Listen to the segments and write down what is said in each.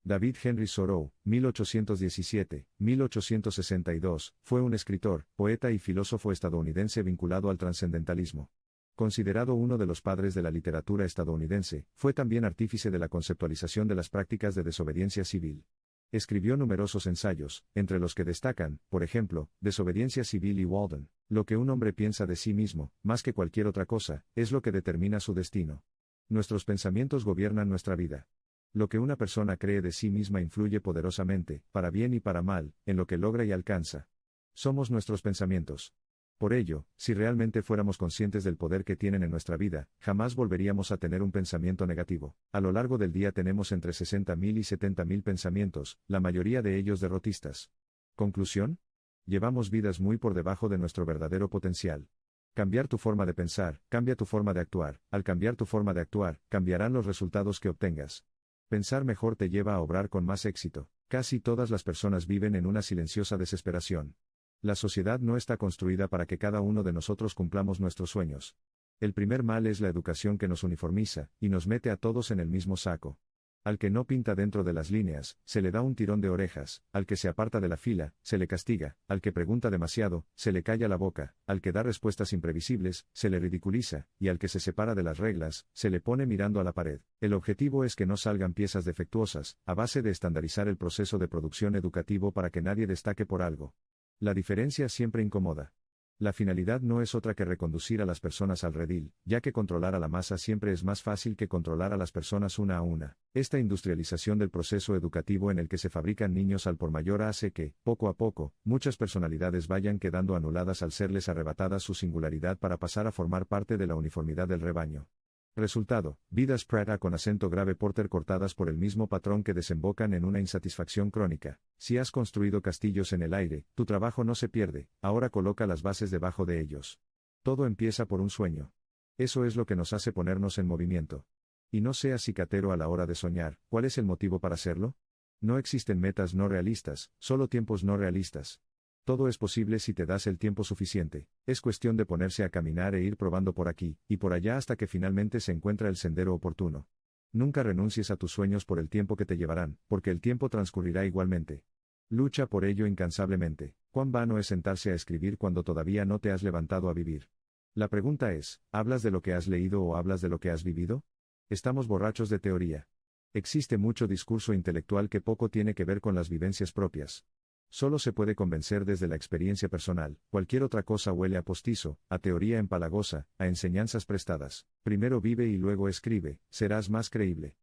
David Henry Thoreau, 1817-1862, fue un escritor, poeta y filósofo estadounidense vinculado al trascendentalismo. Considerado uno de los padres de la literatura estadounidense, fue también artífice de la conceptualización de las prácticas de desobediencia civil. Escribió numerosos ensayos, entre los que destacan, por ejemplo, Desobediencia Civil y Walden. Lo que un hombre piensa de sí mismo, más que cualquier otra cosa, es lo que determina su destino. Nuestros pensamientos gobiernan nuestra vida. Lo que una persona cree de sí misma influye poderosamente, para bien y para mal, en lo que logra y alcanza. Somos nuestros pensamientos. Por ello, si realmente fuéramos conscientes del poder que tienen en nuestra vida, jamás volveríamos a tener un pensamiento negativo. A lo largo del día tenemos entre 60.000 y 70.000 pensamientos, la mayoría de ellos derrotistas. ¿Conclusión? Llevamos vidas muy por debajo de nuestro verdadero potencial. Cambiar tu forma de pensar, cambia tu forma de actuar. Al cambiar tu forma de actuar, cambiarán los resultados que obtengas. Pensar mejor te lleva a obrar con más éxito. Casi todas las personas viven en una silenciosa desesperación. La sociedad no está construida para que cada uno de nosotros cumplamos nuestros sueños. El primer mal es la educación que nos uniformiza, y nos mete a todos en el mismo saco. Al que no pinta dentro de las líneas, se le da un tirón de orejas; al que se aparta de la fila, se le castiga; al que pregunta demasiado, se le calla la boca; al que da respuestas imprevisibles, se le ridiculiza; y al que se separa de las reglas, se le pone mirando a la pared. El objetivo es que no salgan piezas defectuosas, a base de estandarizar el proceso de producción educativo para que nadie destaque por algo. La diferencia siempre incomoda. La finalidad no es otra que reconducir a las personas al redil, ya que controlar a la masa siempre es más fácil que controlar a las personas una a una. Esta industrialización del proceso educativo en el que se fabrican niños al por mayor hace que, poco a poco, muchas personalidades vayan quedando anuladas al serles arrebatada su singularidad para pasar a formar parte de la uniformidad del rebaño. Resultado, vidas Prada con acento grave Porter cortadas por el mismo patrón que desembocan en una insatisfacción crónica. Si has construido castillos en el aire, tu trabajo no se pierde, ahora coloca las bases debajo de ellos. Todo empieza por un sueño. Eso es lo que nos hace ponernos en movimiento. Y no seas cicatero a la hora de soñar. ¿Cuál es el motivo para hacerlo? No existen metas no realistas, solo tiempos no realistas. Todo es posible si te das el tiempo suficiente. Es cuestión de ponerse a caminar e ir probando por aquí y por allá hasta que finalmente se encuentra el sendero oportuno. Nunca renuncies a tus sueños por el tiempo que te llevarán, porque el tiempo transcurrirá igualmente. Lucha por ello incansablemente. Cuán vano es sentarse a escribir cuando todavía no te has levantado a vivir. La pregunta es, ¿hablas de lo que has leído o hablas de lo que has vivido? Estamos borrachos de teoría. Existe mucho discurso intelectual que poco tiene que ver con las vivencias propias. Solo se puede convencer desde la experiencia personal. Cualquier otra cosa huele a postizo, a teoría empalagosa, a enseñanzas prestadas. Primero vive y luego escribe, serás más creíble.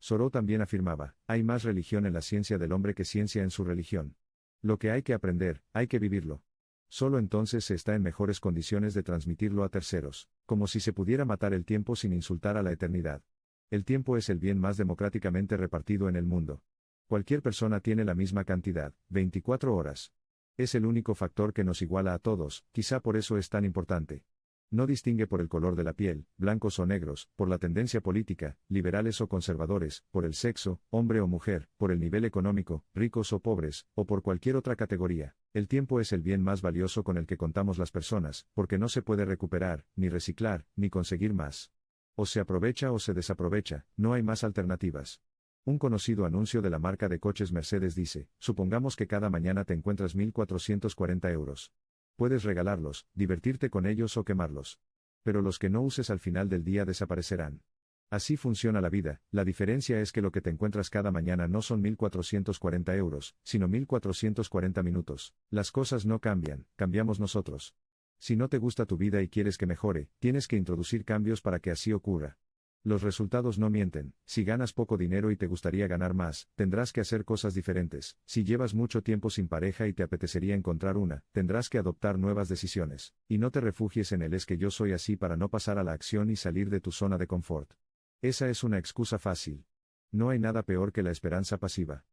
Thoreau también afirmaba, hay más religión en la ciencia del hombre que ciencia en su religión. Lo que hay que aprender, hay que vivirlo. Solo entonces se está en mejores condiciones de transmitirlo a terceros, como si se pudiera matar el tiempo sin insultar a la eternidad. El tiempo es el bien más democráticamente repartido en el mundo. Cualquier persona tiene la misma cantidad, 24 horas. Es el único factor que nos iguala a todos, quizá por eso es tan importante. No distingue por el color de la piel, blancos o negros, por la tendencia política, liberales o conservadores, por el sexo, hombre o mujer, por el nivel económico, ricos o pobres, o por cualquier otra categoría. El tiempo es el bien más valioso con el que contamos las personas, porque no se puede recuperar, ni reciclar, ni conseguir más. O se aprovecha o se desaprovecha, no hay más alternativas. Un conocido anuncio de la marca de coches Mercedes dice, supongamos que cada mañana te encuentras 1.440 euros. Puedes regalarlos, divertirte con ellos o quemarlos. Pero los que no uses al final del día desaparecerán. Así funciona la vida. La diferencia es que lo que te encuentras cada mañana no son 1.440 euros, sino 1.440 minutos. Las cosas no cambian, cambiamos nosotros. Si no te gusta tu vida y quieres que mejore, tienes que introducir cambios para que así ocurra. Los resultados no mienten. Si ganas poco dinero y te gustaría ganar más, tendrás que hacer cosas diferentes. Si llevas mucho tiempo sin pareja y te apetecería encontrar una, tendrás que adoptar nuevas decisiones. Y no te refugies en el es que yo soy así para no pasar a la acción y salir de tu zona de confort. Esa es una excusa fácil. No hay nada peor que la esperanza pasiva.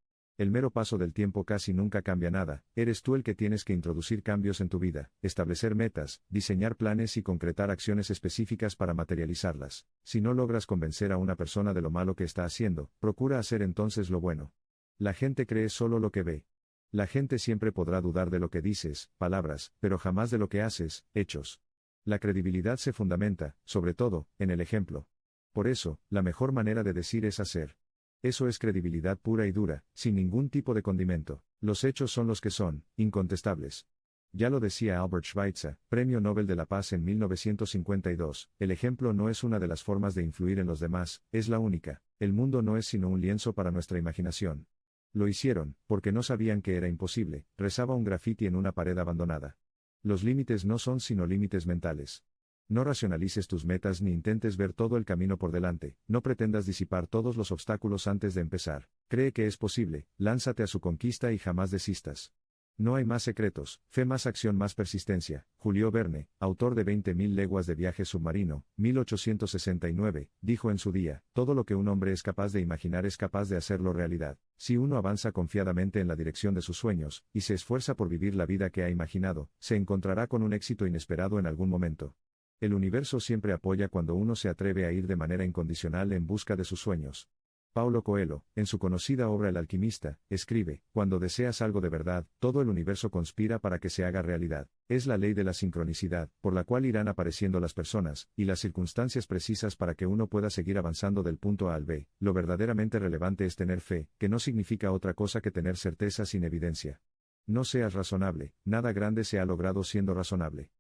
El mero paso del tiempo casi nunca cambia nada. Eres tú el que tienes que introducir cambios en tu vida, establecer metas, diseñar planes y concretar acciones específicas para materializarlas. Si no logras convencer a una persona de lo malo que está haciendo, procura hacer entonces lo bueno. La gente cree solo lo que ve. La gente siempre podrá dudar de lo que dices, palabras, pero jamás de lo que haces, hechos. La credibilidad se fundamenta, sobre todo, en el ejemplo. Por eso, la mejor manera de decir es hacer. Eso es credibilidad pura y dura, sin ningún tipo de condimento. Los hechos son los que son, incontestables. Ya lo decía Albert Schweitzer, Premio Nobel de la Paz en 1952, el ejemplo no es una de las formas de influir en los demás, es la única. El mundo no es sino un lienzo para nuestra imaginación. Lo hicieron, porque no sabían que era imposible, rezaba un grafiti en una pared abandonada. Los límites no son sino límites mentales. No racionalices tus metas ni intentes ver todo el camino por delante, no pretendas disipar todos los obstáculos antes de empezar. Cree que es posible, lánzate a su conquista y jamás desistas. No hay más secretos, fe más acción más persistencia. Julio Verne, autor de 20.000 leguas de viaje submarino, 1869, dijo en su día, todo lo que un hombre es capaz de imaginar es capaz de hacerlo realidad. Si uno avanza confiadamente en la dirección de sus sueños, y se esfuerza por vivir la vida que ha imaginado, se encontrará con un éxito inesperado en algún momento. El universo siempre apoya cuando uno se atreve a ir de manera incondicional en busca de sus sueños. Paulo Coelho, en su conocida obra El alquimista, escribe, cuando deseas algo de verdad, todo el universo conspira para que se haga realidad. Es la ley de la sincronicidad, por la cual irán apareciendo las personas, y las circunstancias precisas para que uno pueda seguir avanzando del punto A al B. Lo verdaderamente relevante es tener fe, que no significa otra cosa que tener certeza sin evidencia. No seas razonable, nada grande se ha logrado siendo razonable.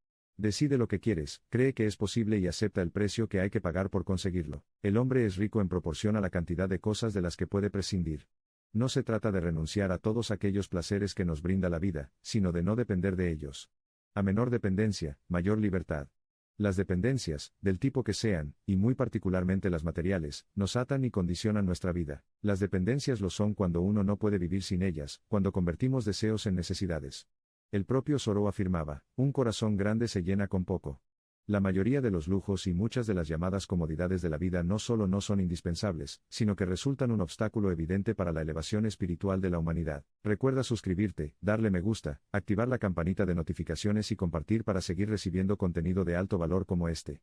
Decide lo que quieres, cree que es posible y acepta el precio que hay que pagar por conseguirlo. El hombre es rico en proporción a la cantidad de cosas de las que puede prescindir. No se trata de renunciar a todos aquellos placeres que nos brinda la vida, sino de no depender de ellos. A menor dependencia, mayor libertad. Las dependencias, del tipo que sean, y muy particularmente las materiales, nos atan y condicionan nuestra vida. Las dependencias lo son cuando uno no puede vivir sin ellas, cuando convertimos deseos en necesidades. El propio Thoreau afirmaba, un corazón grande se llena con poco. La mayoría de los lujos y muchas de las llamadas comodidades de la vida no solo no son indispensables, sino que resultan un obstáculo evidente para la elevación espiritual de la humanidad. Recuerda suscribirte, darle me gusta, activar la campanita de notificaciones y compartir para seguir recibiendo contenido de alto valor como este.